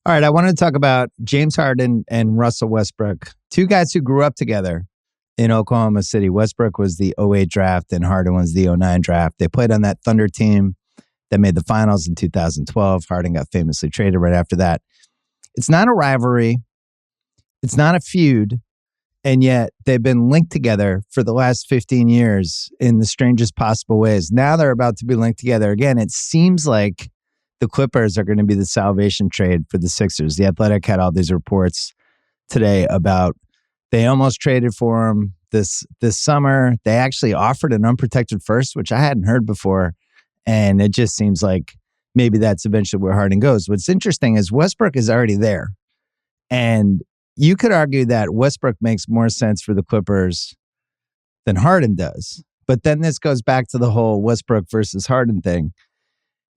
All right, I wanted to talk about James Harden and Russell Westbrook, two guys who grew up together in Oklahoma City. Westbrook was the '08 draft and Harden was the '09 draft. They played on that Thunder team that made the finals in 2012. Harden got famously traded right after that. It's not a rivalry. It's not a feud. And yet they've been linked together for the last 15 years in the strangest possible ways. Now they're about to be linked together again. It seems like the Clippers are going to be the salvation trade for the Sixers. The Athletic had all these reports today about they almost traded for him this summer. They actually offered an unprotected first, which I hadn't heard before. And it just seems like maybe that's eventually where Harden goes. What's interesting is Westbrook is already there. And you could argue that Westbrook makes more sense for the Clippers than Harden does. But then this goes back to the whole Westbrook versus Harden thing.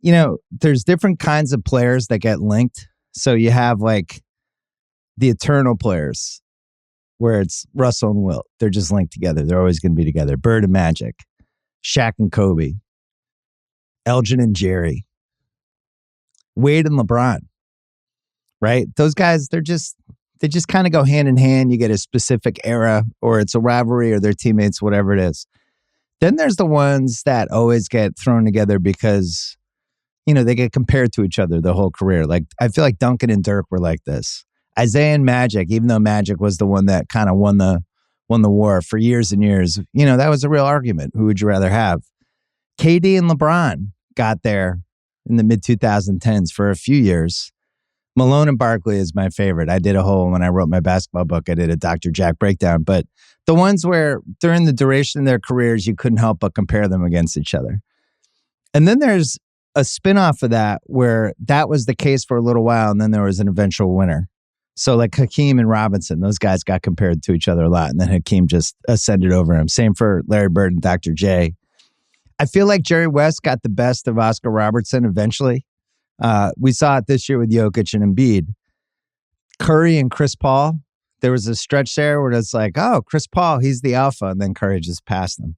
You know, there's different kinds of players that get linked. So you have like the eternal players where it's Russell and Wilt. They're just linked together. They're always going to be together. Bird and Magic, Shaq and Kobe, Elgin and Jerry, Wade and LeBron, right? Those guys, they just kind of go hand in hand. You get a specific era or it's a rivalry or their teammates, whatever it is. Then there's the ones that always get thrown together because, you know, they get compared to each other the whole career. Like, I feel like Duncan and Dirk were like this. Isaiah and Magic, even though Magic was the one that kind of won the war for years and years, you know, that was a real argument. Who would you rather have? KD and LeBron got there in the mid-2010s for a few years. Malone and Barkley is my favorite. I did when I wrote my basketball book, I did a Dr. Jack breakdown. But the ones where during the duration of their careers, you couldn't help but compare them against each other. And then there's a spinoff of that where that was the case for a little while, and then there was an eventual winner. So like Hakeem and Robinson, those guys got compared to each other a lot, and then Hakeem just ascended over him. Same for Larry Bird and Dr. J. I feel like Jerry West got the best of Oscar Robertson eventually. We saw it this year with Jokic and Embiid. Curry and Chris Paul, there was a stretch there where it's like, oh, Chris Paul, he's the alpha, and then Curry just passed him.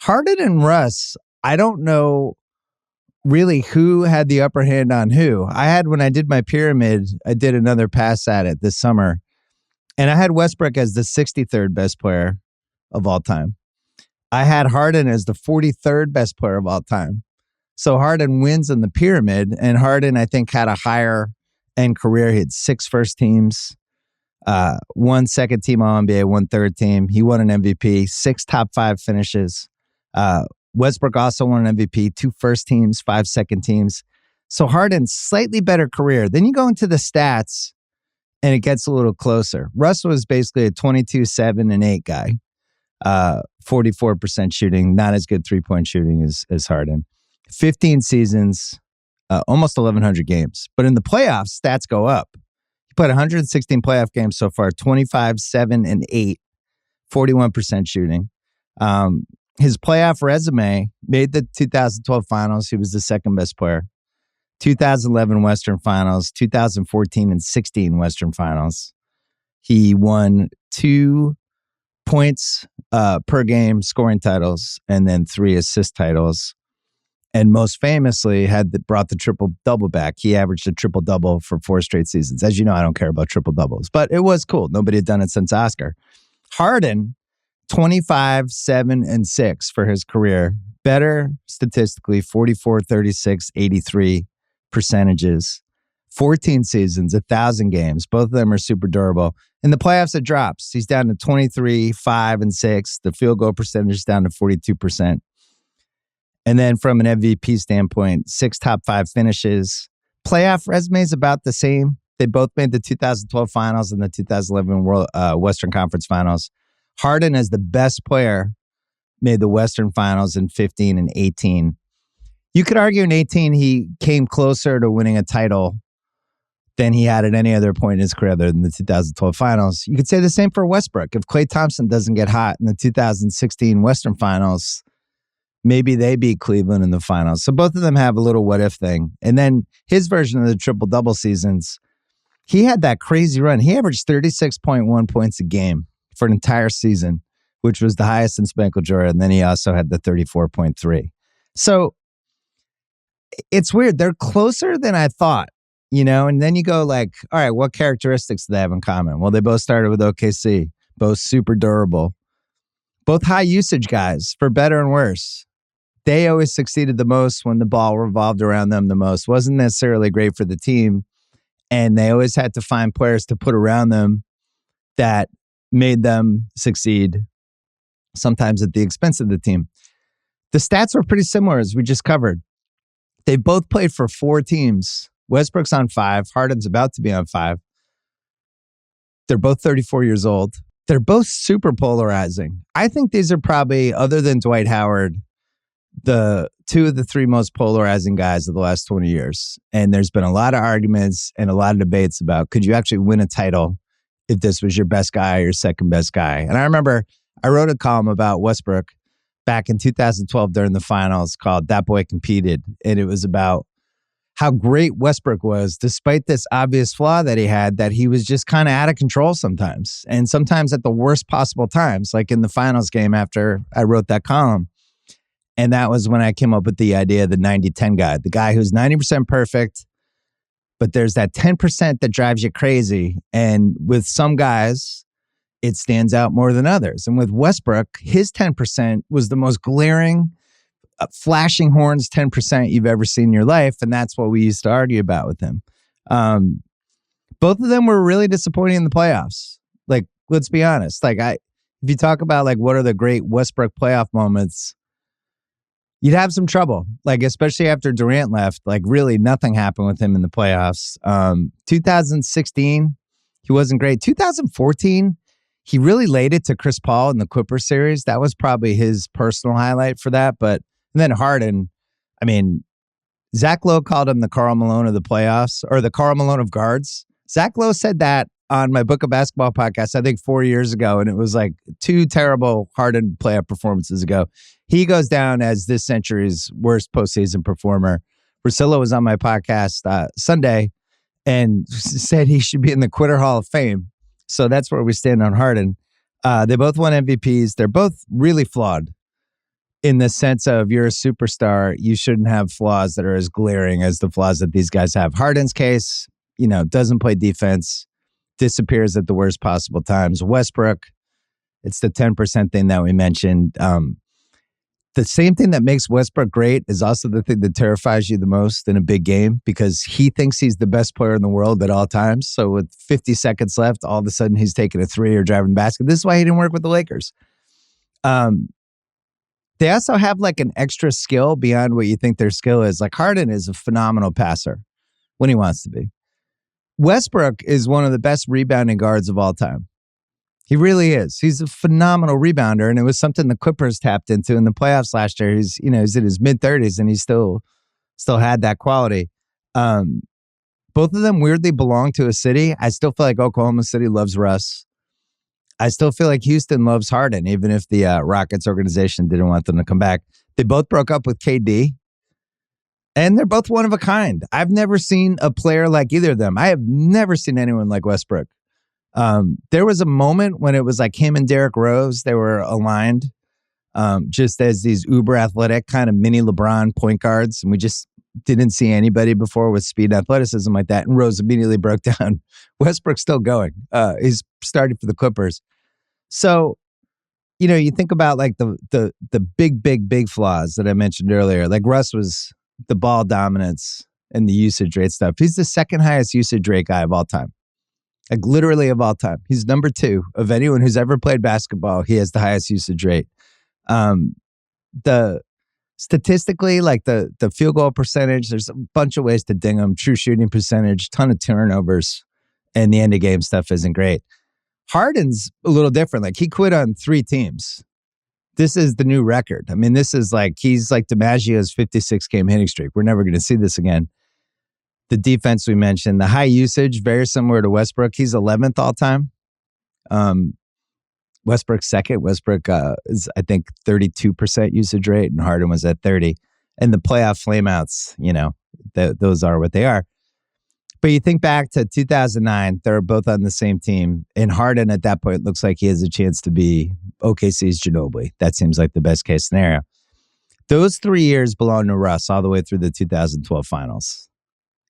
Harden and Russ, I don't know really who had the upper hand on who. When I did my pyramid, I did another pass at it this summer, and I had Westbrook as the 63rd best player of all time. I had Harden as the 43rd best player of all time. So Harden wins in the pyramid, and Harden, I think, had a higher end career. He had 6 first teams, 1 second team All-NBA, 1 third team. He won an MVP, 6 top 5 finishes. Westbrook also won an MVP, 2 first teams, 5 second teams. So Harden's slightly better career. Then you go into the stats, and it gets a little closer. Russ was basically a 22, 7, and 8 guy. 44% shooting, not as good three-point shooting as Harden. 15 seasons, almost 1,100 games. But in the playoffs, stats go up. He played 116 playoff games so far, 25, 7, and 8, 41% shooting. His playoff resume made the 2012 finals. He was the second best player. 2011 Western Finals, 2014 and 16 Western Finals. He won 2 points per game scoring titles and then 3 assist titles. And most famously, brought the triple-double back. He averaged a triple-double for 4 straight seasons. As you know, I don't care about triple-doubles, but it was cool. Nobody had done it since Oscar. Harden, 25, 7, and 6 for his career. Better statistically, 44, 36, 83 percentages. 14 seasons, 1,000 games. Both of them are super durable. In the playoffs, it drops. He's down to 23, 5, and 6. The field goal percentage is down to 42%. And then from an MVP standpoint, 6 top 5 finishes. Playoff resumes about the same. They both made the 2012 finals and the 2011 Western Conference Finals. Harden, as the best player, made the Western Finals in 15 and 18. You could argue in 18 he came closer to winning a title than he had at any other point in his career other than the 2012 finals. You could say the same for Westbrook. If Klay Thompson doesn't get hot in the 2016 Western Finals, maybe they beat Cleveland in the finals. So both of them have a little what-if thing. And then his version of the triple-double seasons, he had that crazy run. He averaged 36.1 points a game for an entire season, which was the highest since Michael Jordan. And then he also had the 34.3. So it's weird. They're closer than I thought. And then you go like, all right, what characteristics do they have in common? Well, they both started with OKC, both super durable, both high usage guys, for better and worse. They always succeeded the most when the ball revolved around them the most. Wasn't necessarily great for the team. And they always had to find players to put around them that made them succeed, sometimes at the expense of the team. The stats were pretty similar, as we just covered. They both played for 4 teams. Westbrook's on 5. Harden's about to be on 5. They're both 34 years old. They're both super polarizing. I think these are probably, other than Dwight Howard, the 2 of the 3 most polarizing guys of the last 20 years. And there's been a lot of arguments and a lot of debates about, could you actually win a title if this was your best guy or your second best guy? And I remember I wrote a column about Westbrook back in 2012 during the finals called That Boy Competed. And it was about how great Westbrook was, despite this obvious flaw that he had, that he was just kind of out of control sometimes. And sometimes at the worst possible times, like in the finals game after I wrote that column. And that was when I came up with the idea of the 90-10 guy, the guy who's 90% perfect, but there's that 10% that drives you crazy. And with some guys, it stands out more than others. And with Westbrook, his 10% was the most glaring, flashing horns 10% you've ever seen in your life. And that's what we used to argue about with him. Both of them were really disappointing in the playoffs. Like, let's be honest. Like, if you talk about like what are the great Westbrook playoff moments, you'd have some trouble, like especially after Durant left. Like really nothing happened with him in the playoffs. 2016, he wasn't great. 2014, he really laid it to Chris Paul in the Clippers series. That was probably his personal highlight for that. But and then Harden, I mean, Zach Lowe called him the Karl Malone of the playoffs, or the Karl Malone of guards. Zach Lowe said that on my Book of Basketball podcast, I think 4 years ago, and it was like 2 terrible Harden playoff performances ago. He goes down as this century's worst postseason performer. Priscilla was on my podcast Sunday and said he should be in the Quitter Hall of Fame. So that's where we stand on Harden. They both won MVPs. They're both really flawed in the sense of you're a superstar. You shouldn't have flaws that are as glaring as the flaws that these guys have. Harden's case, doesn't play defense, disappears at the worst possible times. Westbrook, it's the 10% thing that we mentioned. The same thing that makes Westbrook great is also the thing that terrifies you the most in a big game, because he thinks he's the best player in the world at all times. So with 50 seconds left, all of a sudden he's taking a 3 or driving the basket. This is why he didn't work with the Lakers. They also have like an extra skill beyond what you think their skill is. Like Harden is a phenomenal passer when he wants to be. Westbrook is one of the best rebounding guards of all time. He really is. He's a phenomenal rebounder, and it was something the Clippers tapped into in the playoffs last year. He's in his mid-30s, and he still had that quality. Both of them weirdly belong to a city. I still feel like Oklahoma City loves Russ. I still feel like Houston loves Harden, even if the Rockets organization didn't want them to come back. They both broke up with KD, and they're both one of a kind. I've never seen a player like either of them. I have never seen anyone like Westbrook. There was a moment when it was like him and Derrick Rose. They were aligned just as these uber athletic kind of mini LeBron point guards. And we just didn't see anybody before with speed and athleticism like that. And Rose immediately broke down. Westbrook's still going. He's starting for the Clippers. So, you think about like the big flaws that I mentioned earlier. Like Russ was the ball dominance and the usage rate stuff. He's the second highest usage rate guy of all time. Like literally of all time. He's number 2 of anyone who's ever played basketball. He has the highest usage rate. The statistically, like the field goal percentage, there's a bunch of ways to ding him. True shooting percentage, ton of turnovers, and the end of game stuff isn't great. Harden's a little different. Like he quit on 3 teams. This is the new record. I mean, this is like, he's like DiMaggio's 56 game hitting streak. We're never going to see this again. The defense we mentioned, the high usage, very similar to Westbrook. He's 11th all time. Westbrook's second. Westbrook is, I think, 32% usage rate, and Harden was at 30. And the playoff flameouts, those are what they are. But you think back to 2009, they're both on the same team. And Harden at that point looks like he has a chance to be OKC's Ginobili. That seems like the best case scenario. Those 3 years belong to Russ all the way through the 2012 finals.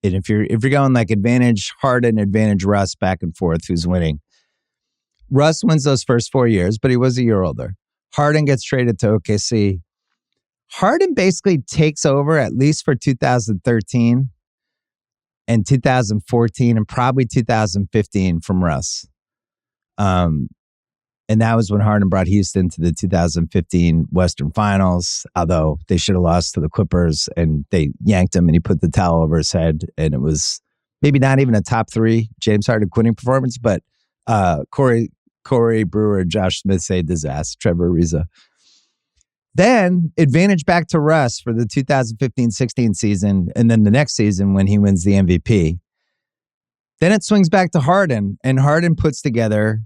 And if you're going like advantage Harden, advantage Russ, back and forth, who's winning? Russ wins those first 4 years, but he was a year older. Harden gets traded to OKC. Harden basically takes over at least for 2013 and 2014 and probably 2015 from Russ. And that was when Harden brought Houston to the 2015 Western Finals, although they should have lost to the Clippers and they yanked him and he put the towel over his head. And it was maybe not even a top 3 James Harden quitting performance, but Corey Brewer, Josh Smith saved his ass, Trevor Ariza. Then advantage back to Russ for the 2015-16 season, and then the next season when he wins the MVP. Then it swings back to Harden, and Harden puts together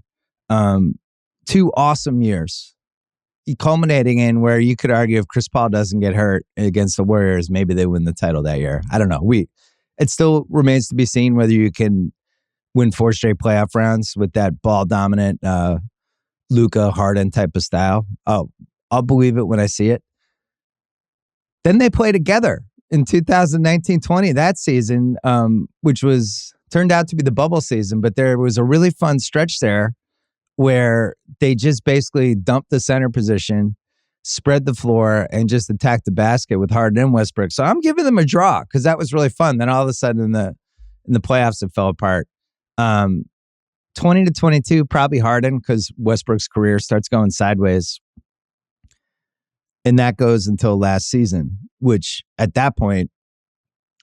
2 awesome years, culminating in where you could argue if Chris Paul doesn't get hurt against the Warriors, maybe they win the title that year. I don't know. It still remains to be seen whether you can win 4 straight playoff rounds with that ball-dominant Luka Harden type of style. I'll believe it when I see it. Then they play together in 2019-20, that season, which turned out to be the bubble season, but there was a really fun stretch there where they just basically dumped the center position, spread the floor, and just attacked the basket with Harden and Westbrook. So I'm giving them a draw because that was really fun. Then all of a sudden in the playoffs, it fell apart. 20-22, probably Harden because Westbrook's career starts going sideways. And that goes until last season, which at that point,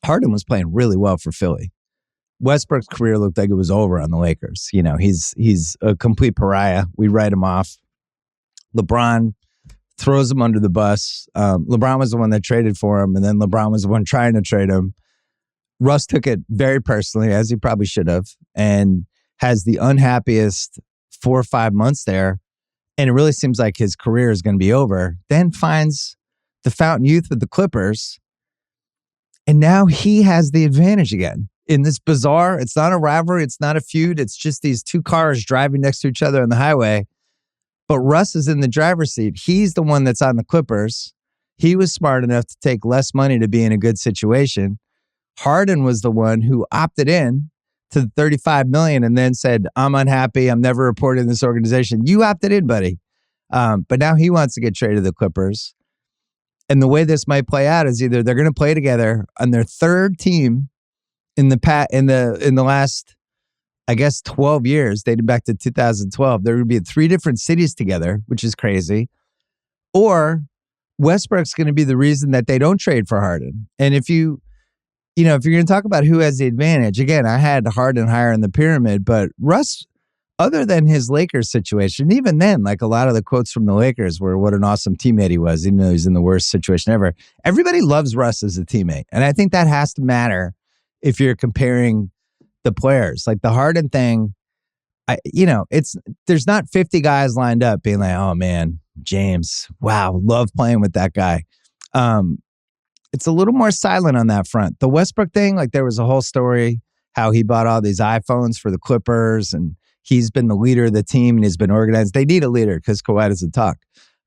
Harden was playing really well for Philly. Westbrook's career looked like it was over on the Lakers. You know, he's a complete pariah. We write him off. LeBron throws him under the bus. LeBron was the one that traded for him, and then LeBron was the one trying to trade him. Russ took it very personally, as he probably should have, and has the unhappiest 4 or 5 months there. And it really seems like his career is going to be over. Then finds the Fountain Youth with the Clippers. And now he has the advantage again. In this bizarre, it's not a rivalry, it's not a feud. It's just these 2 cars driving next to each other on the highway. But Russ is in the driver's seat. He's the one that's on the Clippers. He was smart enough to take less money to be in a good situation. Harden was the one who opted in to the $35 million and then said, I'm unhappy. I'm never reporting this organization. You opted in, buddy. But now he wants to get traded to the Clippers. And the way this might play out is either they're going to play together on their 3rd team in the last, I guess, 12 years, dating back to 2012. They're going to be in 3 different cities together, which is crazy. Or Westbrook's going to be the reason that they don't trade for Harden. And if you're going to talk about who has the advantage, again, I had Harden higher in the pyramid, but Russ, other than his Lakers situation, even then, like a lot of the quotes from the Lakers were what an awesome teammate he was, even though he's in the worst situation ever. Everybody loves Russ as a teammate. And I think that has to matter if you're comparing the players. Like the Harden thing, there's not 50 guys lined up being like, oh man, James, wow, love playing with that guy. It's a little more silent on that front. The Westbrook thing, like there was a whole story how he bought all these iPhones for the Clippers and he's been the leader of the team and he's been organized. They need a leader because Kawhi doesn't talk.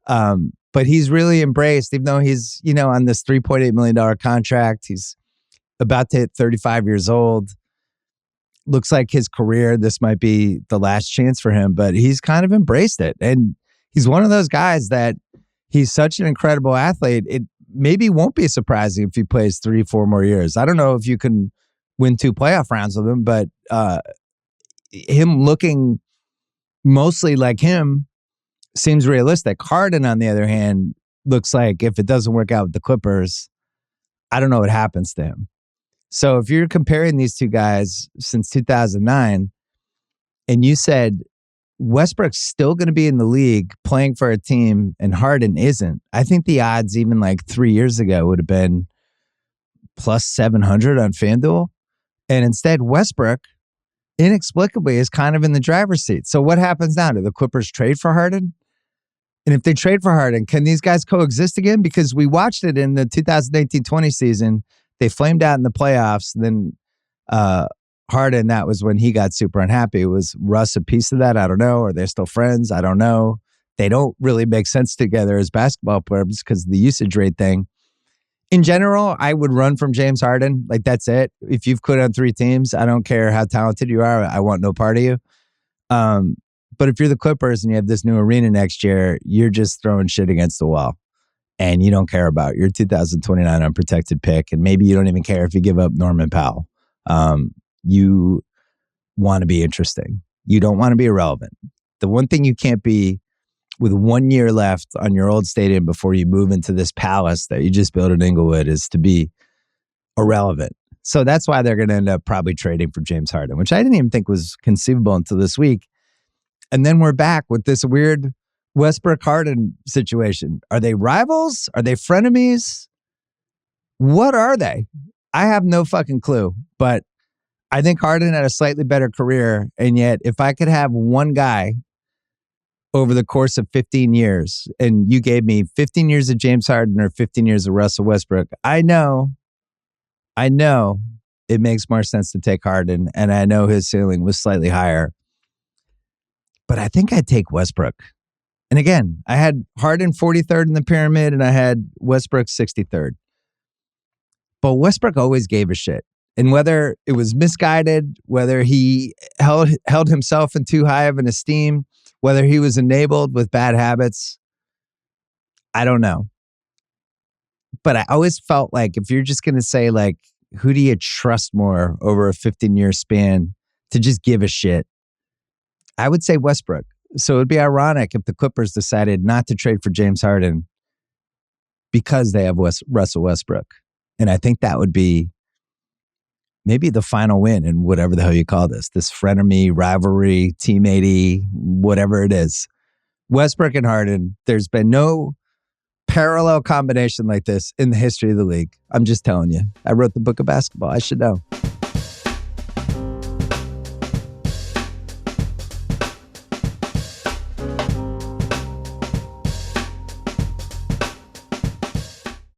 But he's really embraced, even though he's, on this $3.8 million contract, he's about to hit 35 years old. Looks like his career, this might be the last chance for him, but he's kind of embraced it. And he's one of those guys that he's such an incredible athlete. It maybe won't be surprising if he plays 3-4 more years. I don't know if you can win 2 playoff rounds with him, but him looking mostly like him seems realistic. Harden, on the other hand, looks like if it doesn't work out with the Clippers, I don't know what happens to him. So if you're comparing these 2 guys since 2009, and you said Westbrook's still going to be in the league playing for a team and Harden isn't, I think the odds even like 3 years ago would have been plus 700 on FanDuel. And instead, Westbrook inexplicably is kind of in the driver's seat. So what happens now? Do the Clippers trade for Harden? And if they trade for Harden, can these guys coexist again? Because we watched it in the 2018-20 season. They flamed out in the playoffs. Then Harden, that was when he got super unhappy. Was Russ a piece of that? I don't know. Are they still friends? I don't know. They don't really make sense together as basketball players because of the usage rate thing. In general, I would run from James Harden. Like, that's it. If you've quit on 3 teams, I don't care how talented you are. I want no part of you. But if you're the Clippers and you have this new arena next year, you're just throwing shit against the wall. And you don't care about your 2029 unprotected pick. And maybe you don't even care if you give up Norman Powell. You want to be interesting. You don't want to be irrelevant. The one thing you can't be with 1 year left on your old stadium before you move into this palace that you just built in Inglewood is to be irrelevant. So that's why they're going to end up probably trading for James Harden, which I didn't even think was conceivable until this week. And then we're back with this weird Westbrook Harden situation. Are they rivals? Are they frenemies? What are they? I have no fucking clue. But I think Harden had a slightly better career. And yet, if I could have one guy over the course of 15 years, and you gave me 15 years of James Harden or 15 years of Russell Westbrook, I know it makes more sense to take Harden, and I know his ceiling was slightly higher. But I think I'd take Westbrook. And again, I had Harden 43rd in the pyramid, and I had Westbrook 63rd. But Westbrook always gave a shit. And whether it was misguided, whether he held himself in too high of an esteem, whether he was enabled with bad habits, I don't know. But I always felt like if you're just going to say, like, who do you trust more over a 15-year span to just give a shit, I would say Westbrook. So it would be ironic if the Clippers decided not to trade for James Harden because they have Russell Westbrook. And I think that would be maybe the final win in whatever the hell you call this frenemy, rivalry, teammatey, whatever it is. Westbrook and Harden, there's been no parallel combination like this in the history of the league. I'm just telling you. I wrote the book of basketball. I should know.